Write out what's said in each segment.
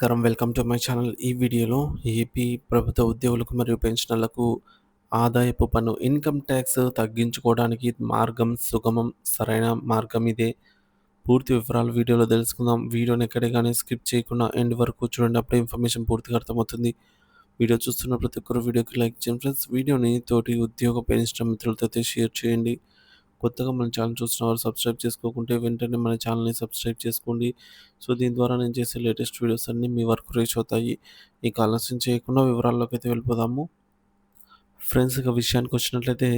నమస్కారం. Welcome to my channel. ఈ వీడియోలో ఏపీ ప్రభుత్వ ఉద్యోగులకు మరియు పెన్షనర్లకు ఆదాయపు పన్ను ఇన్‌కమ్ టాక్స్ తగ్గించుకోవడానికి మార్గం సుగమం సరైన మార్గం ఇదే. పూర్తి వివరాలు వీడియోలో తెలుసుకుందాం. వీడియోని ఎక్కడ గాని స్కిప్ చేయకుండా ఎండ్ వరకు చూడండి. అప్పుడే ఇన్ఫర్మేషన్ పూర్తిగా అర్థమవుతుంది. వీడియో చూస్తున్న ప్రతి ఒక్కరు వీడియోకి లైక్ చేయండి ఫ్రెండ్స్. వీడియోని తోటి ఉద్యోగ పెన్షన్ మిత్రులతో అయితే షేర్ చేయండి. కొత్తగా మన ఛానల్ చూస్తున్న వారు సబ్స్క్రైబ్ చేసుకోకుంటే వెంటనే మన ఛానల్‌ని సబ్స్క్రైబ్ చేసుకోండి. సో, దీని ద్వారా నేను చేసే లేటెస్ట్ వీడియోస్ అన్నీ మీ వరకు రీచ్ అవుతాయి. ఇక ఆలస్యం చేయకుండా వివరాల్లోకైతే వెళ్ళిపోదాము. ఫ్రెండ్స్, ఇక విషయానికొచ్చినట్లయితే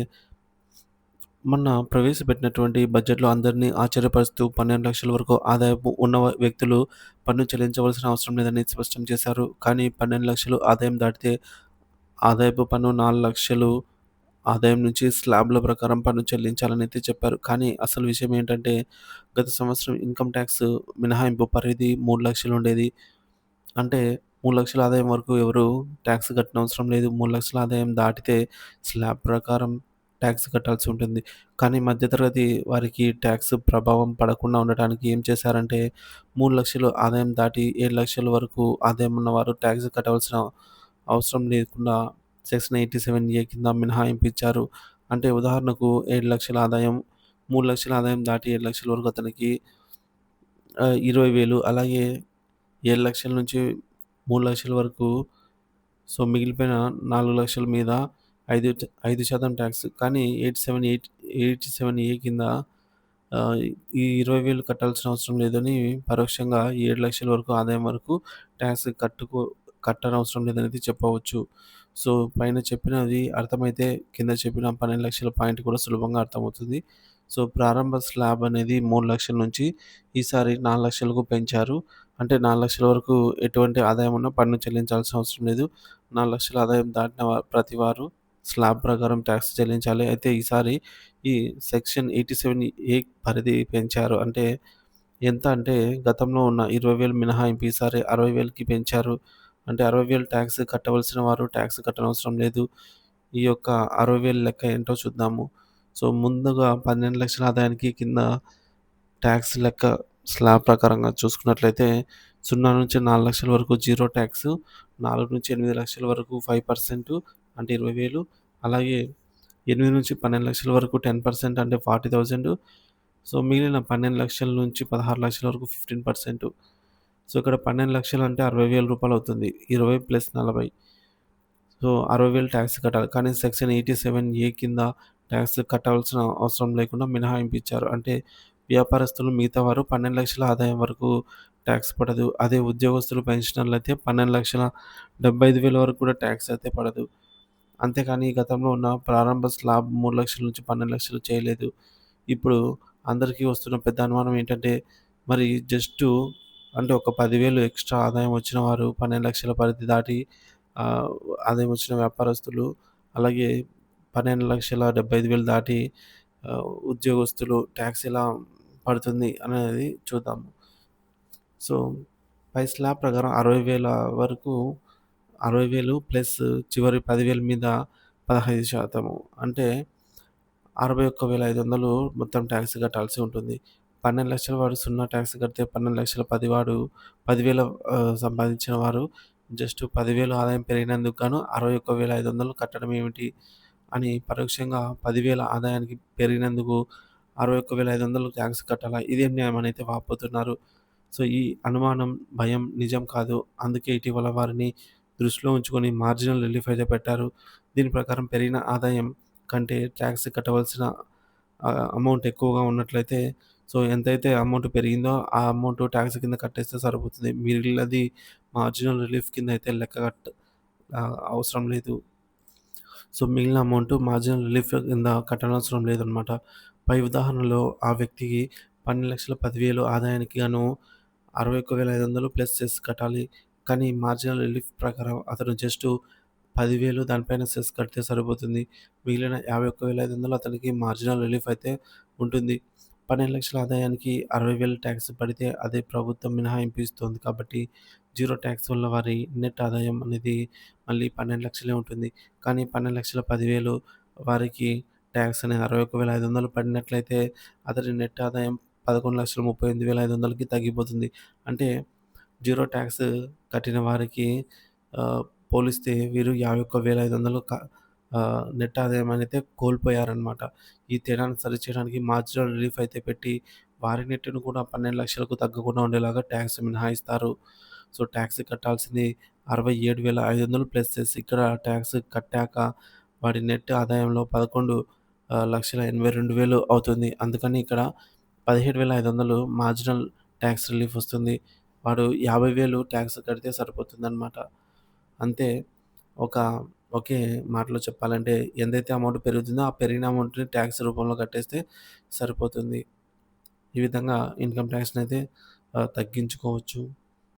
మొన్న ప్రవేశపెట్టినటువంటి బడ్జెట్‌లో అందరినీ ఆశ్చర్యపరుస్తూ 12,00,000 వరకు ఆదాయపు ఉన్న వ్యక్తులు పన్ను చెల్లించవలసిన అవసరం లేదని స్పష్టం చేశారు. కానీ 12,00,000 ఆదాయం దాటితే ఆదాయపు పన్ను 4,00,000 ఆదాయం నుంచి స్లాబ్‌ల ప్రకారం పన్ను చెల్లించాలనైతే చెప్పారు. కానీ అసలు విషయం ఏంటంటే, గత సంవత్సరం ఇన్‌కమ్ టాక్స్ మినహాయింపు పరిధి 3,00,000 ఉండేది. అంటే 3,00,000 ఆదాయం వరకు ఎవరు టాక్స్ కట్టనవసరం లేదు. 3,00,000 ఆదాయం దాటితే స్లాబ్ ప్రకారం టాక్స్ కట్టాల్సి ఉంటుంది. కానీ మధ్య తరగతి వారికి టాక్స్ ప్రభావం పడకుండా ఉండటానికి ఏం చేశారంటే, 3,00,000 ఆదాయం దాటి 7,00,000 వరకు ఆదాయం ఉన్నవారు టాక్స్ కట్టవలసిన అవసరం లేకుండా సెక్షన్ 87 కింద మినహాయింపు ఇచ్చారు. అంటే ఉదాహరణకు 7,00,000 ఆదాయం, 3,00,000 ఆదాయం దాటి 7,00,000 వరకు అతనికి 20,000 అలాగే 7,00,000 నుంచి 3,00,000 వరకు, సో, మిగిలిపోయిన 4,00,000 మీద 5% ట్యాక్స్. కానీ 87 కింద ఆహ్, ఈ 20,000 కట్టాల్సిన అవసరం లేదని పరోక్షంగా 7,00,000 వరకు ఆదాయం వరకు ట్యాక్స్ కట్టనవసరం లేదనేది చెప్పవచ్చు. సో, పైన చెప్పినది అర్థమైతే కింద చెప్పిన 12,00,000 పాయింట్ కూడా సులభంగా అర్థమవుతుంది. సో, ప్రారంభ స్లాబ్ అనేది 3,00,000 నుంచి ఈసారి 4,00,000కు పెంచారు. అంటే 4,00,000 వరకు ఎటువంటి ఆదాయం ఉన్నా పన్ను చెల్లించాల్సిన అవసరం లేదు. 4,00,000 ఆదాయం దాటిన ప్రతి వారు స్లాబ్ ప్రకారం ట్యాక్స్ చెల్లించాలి. అయితే ఈసారి ఈ సెక్షన్ 87 పరిధి పెంచారు. అంటే ఎంత అంటే గతంలో ఉన్న 20,000 మినహాయింపు ఈసారి 60,000కి పెంచారు. అంటే 60,000 ట్యాక్స్ కట్టవలసిన వారు ట్యాక్స్ కట్టనవసరం లేదు. ఈ యొక్క 60,000 లెక్క ఏంటో చూద్దాము. సో, ముందుగా 12,00,000 ఆదాయానికి కింద ట్యాక్స్ లెక్క స్లాబ్ ప్రకారంగా చూసుకున్నట్లయితే 0-4,00,000 వరకు జీరో ట్యాక్స్, 4-8,00,000 వరకు 5% అంటే 20,000, అలాగే 8-12,00,000 వరకు 10% అంటే 40,000. సో, మిగిలిన 12,00,000 నుంచి 16,00,000 వరకు 15%. సో, ఇక్కడ 12,00,000 అంటే రూ. 60,000 అవుతుంది. 20 + 40, సో, 60,000 ట్యాక్స్ కట్టాలి. కానీ సెక్షన్ 87 కింద ట్యాక్స్ కట్టవలసిన అవసరం లేకుండా మినహాయింపు ఇచ్చారు. అంటే వ్యాపారస్తులు మిగతా వారు 12,00,000 ఆదాయం వరకు ట్యాక్స్ పడదు. అదే ఉద్యోగస్తులు, పెన్షనర్లయితే 12,75,000 వరకు కూడా ట్యాక్స్ అయితే పడదు. అంతేకాని గతంలో ఉన్న ప్రారంభ స్లాబ్ 3,00,000 నుంచి 12,00,000 చేయలేదు. ఇప్పుడు అందరికీ వస్తున్న పెద్ద అనుమానం ఏంటంటే, మరి జస్టు అంటే ఒక 10,000 ఎక్స్‌ట్రా ఆదాయం వచ్చిన వారు 12,00,000 పరిధి దాటి ఆహ్, ఆదాయం వచ్చిన వ్యాపారస్తులు, అలాగే 12,75,000 దాటి ఉద్యోగస్తులు ట్యాక్స్ ఎలా పడుతుంది అనేది చూద్దాము. సో, పై స్లాబ్ ప్రకారం 60,000 వరకు 60,000 ప్లస్ చివరి 10,000 మీద 15% అంటే 61,500 మొత్తం ట్యాక్స్ కట్టాల్సి ఉంటుంది. 12,00,000 వాడు సున్నా ట్యాక్స్ కడితే 12,00,000 వాడు 10,000 సంపాదించిన వారు జస్ట్ 10,000 ఆదాయం పెరిగినందుకు గాను 61,500 కట్టడం ఏమిటి అని పరోక్షంగా 10,000 ఆదాయానికి పెరిగినందుకు 61,500 ట్యాక్స్ కట్టాలా? ఇదేం న్యాయం అని అయితే వాపోతున్నారు. సో, ఈ అనుమానం, భయం నిజం కాదు. అందుకే ఇటీవల వారిని దృష్టిలో ఉంచుకొని మార్జినల్ రిలీఫ్ అయితే పెట్టారు. దీని ప్రకారం పెరిగిన ఆదాయం కంటే ట్యాక్స్ కట్టవలసిన అమౌంట్ ఎక్కువగా ఉన్నట్లయితే, సో, ఎంతైతే అమౌంట్ పెరిగిందో ఆ అమౌంట్ ట్యాక్స్ కింద కట్టేస్తే సరిపోతుంది. మిగిలినది మార్జినల్ రిలీఫ్ కింద అయితే అవసరం లేదు. సో, మిగిలిన అమౌంట్ మార్జినల్ రిలీఫ్ కింద కట్టనవసరం లేదనమాట. పై ఉదాహరణలో ఆ వ్యక్తికి 12,00,000 10,000 ఆదాయానికి గాను 61,500 ప్లస్ సెస్ కట్టాలి. కానీ మార్జినల్ రిలీఫ్ ప్రకారం అతను జస్ట్ 10,000 దానిపైన సెస్ కడితే సరిపోతుంది. మిగిలిన 51,500 అతనికి మార్జినల్ రిలీఫ్ అయితే ఉంటుంది. 12,00,000 ఆదాయానికి 60,000 ట్యాక్స్ పడితే అదే ప్రభుత్వం మినహాయింపు ఇస్తోంది కాబట్టి జీరో ట్యాక్స్ వల్ల వారి నెట్ ఆదాయం అనేది మళ్ళీ 12,00,000 ఉంటుంది. కానీ 12,00,000 10,000 వారికి ట్యాక్స్ అనేది 61,500 పడినట్లయితే అతని నెట్ ఆదాయం 11,38,500కి తగ్గిపోతుంది. అంటే జీరో ట్యాక్స్ కట్టిన వారికి ఆహ్, పోలిస్తే వీరు 51,500 నెట్ ఆదాయం అయితే కోల్పోయారనమాట. ఈ తేడాను సరిచేయడానికి మార్జినల్ రిలీఫ్ అయితే పెట్టి వారి నెట్‌ను కూడా 12,00,000కు తగ్గకుండా ఉండేలాగా ట్యాక్స్ మినహాయిస్తారు. సో, ట్యాక్స్ కట్టాల్సింది 67,500 ప్లస్ సెస్ ఇక్కడ ట్యాక్స్ కట్టాక వాడి నెట్ ఆదాయంలో 11,82,000 అవుతుంది. అందుకని ఇక్కడ 17,500 మార్జినల్ ట్యాక్స్ రిలీఫ్ వస్తుంది. వాడు 50,000 ట్యాక్స్ కడితే సరిపోతుందనమాట. అంతే. ఒక ఒకే మాటలో చెప్పాలంటే ఎంతైతే అమౌంట్ పెరుగుతుందో, ఆ పెరిగిన అమౌంట్‌ని ట్యాక్స్ రూపంలో కట్టేస్తే సరిపోతుంది. ఈ విధంగా ఇన్‌కమ్ ట్యాక్స్‌నైతే తగ్గించుకోవచ్చు.